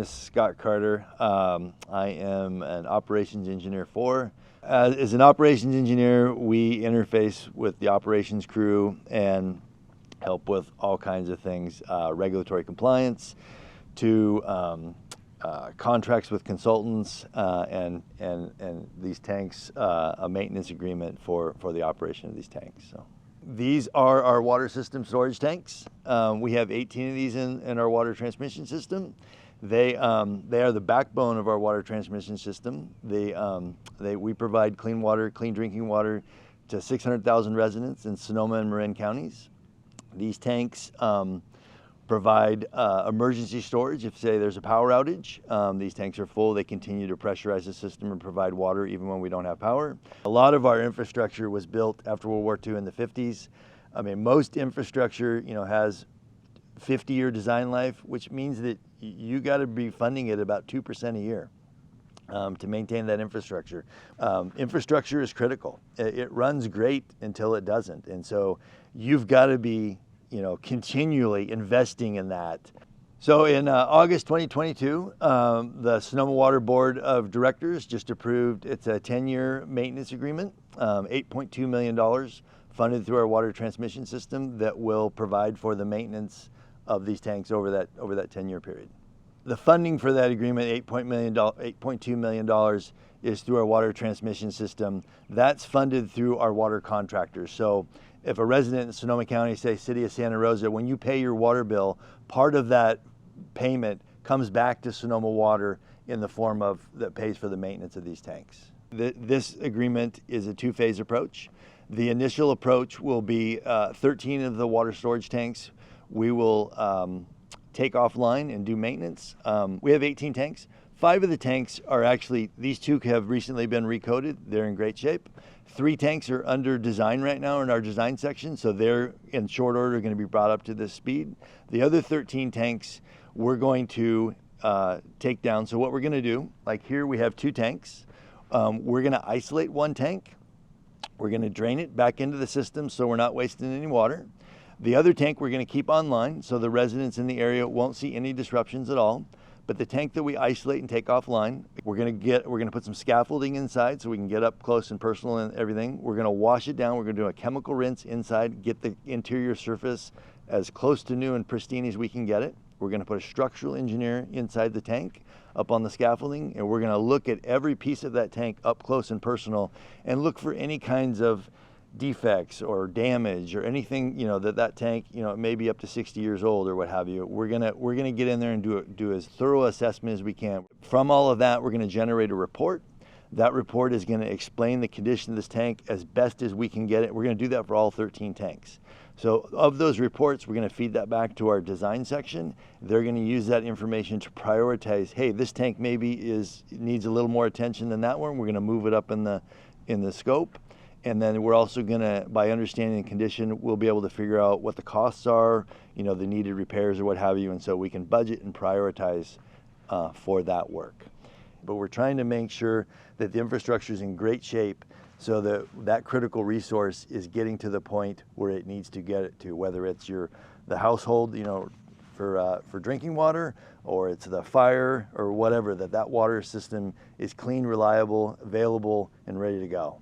is Scott Carter. I am an operations engineer As an operations engineer, we interface with the operations crew and help with all kinds of things, regulatory compliance to contracts with consultants and these tanks, a maintenance agreement for the operation of these tanks. So these are our water system storage tanks. We have 18 of these in our water transmission system. They are the backbone of our water transmission system. We provide clean water, clean drinking water to 600,000 residents in Sonoma and Marin Counties. These tanks provide emergency storage if, say, there's a power outage. These tanks are full. They continue to pressurize the system and provide water even when we don't have power. A lot of our infrastructure was built after World War II in the 50s. I mean, most infrastructure, has 50-year design life, which means that you got to be funding it about 2% a year to maintain that infrastructure. Infrastructure is critical. It runs great until it doesn't. And so you've got to be continually investing in that. So in August 2022, the Sonoma Water Board of Directors just approved, it's a 10-year maintenance agreement, $8.2 million funded through our water transmission system that will provide for the maintenance of these tanks over that 10-year period. The funding for that agreement, $8.2 million, is through our water transmission system. That's funded through our water contractors. So if a resident in Sonoma County, say City of Santa Rosa, when you pay your water bill, part of that payment comes back to Sonoma Water in the form of that pays for the maintenance of these tanks. This agreement is a two-phase approach. The initial approach will be 13 of the water storage tanks we will take offline and do maintenance. We have 18 tanks. 5 of the tanks are actually, these 2 have recently been recoated. They're in great shape. 3 tanks are under design right now in our design section, so they're in short order going to be brought up to this speed. The other 13 tanks we're going to take down. So what we're going to do, like here we have 2 tanks. We're going to isolate 1 tank. We're going to drain it back into the system so we're not wasting any water. The other tank we're going to keep online so the residents in the area won't see any disruptions at all. But the tank that we isolate and take offline, we're going to put some scaffolding inside so we can get up close and personal and everything. We're going to wash it down. We're going to do a chemical rinse inside, get the interior surface as close to new and pristine as we can get it. We're going to put a structural engineer inside the tank up on the scaffolding, and we're going to look at every piece of that tank up close and personal and look for any kinds of defects or damage or anything, that tank, it may be up to 60 years old or what have you. We're gonna get in there and do as thorough assessment as we can. From all of that, we're gonna generate a report. That report is gonna explain the condition of this tank as best as we can get it. We're gonna do that for all 13 tanks. So of those reports, we're gonna feed that back to our design section. They're gonna use that information to prioritize, hey, this tank maybe needs a little more attention than that one. We're gonna move it up in the scope. And then we're also gonna, by understanding the condition, we'll be able to figure out what the costs are, the needed repairs or what have you, and so we can budget and prioritize for that work. But we're trying to make sure that the infrastructure is in great shape so that critical resource is getting to the point where it needs to get it to, whether it's the household, for drinking water, or it's the fire or whatever, that water system is clean, reliable, available, and ready to go.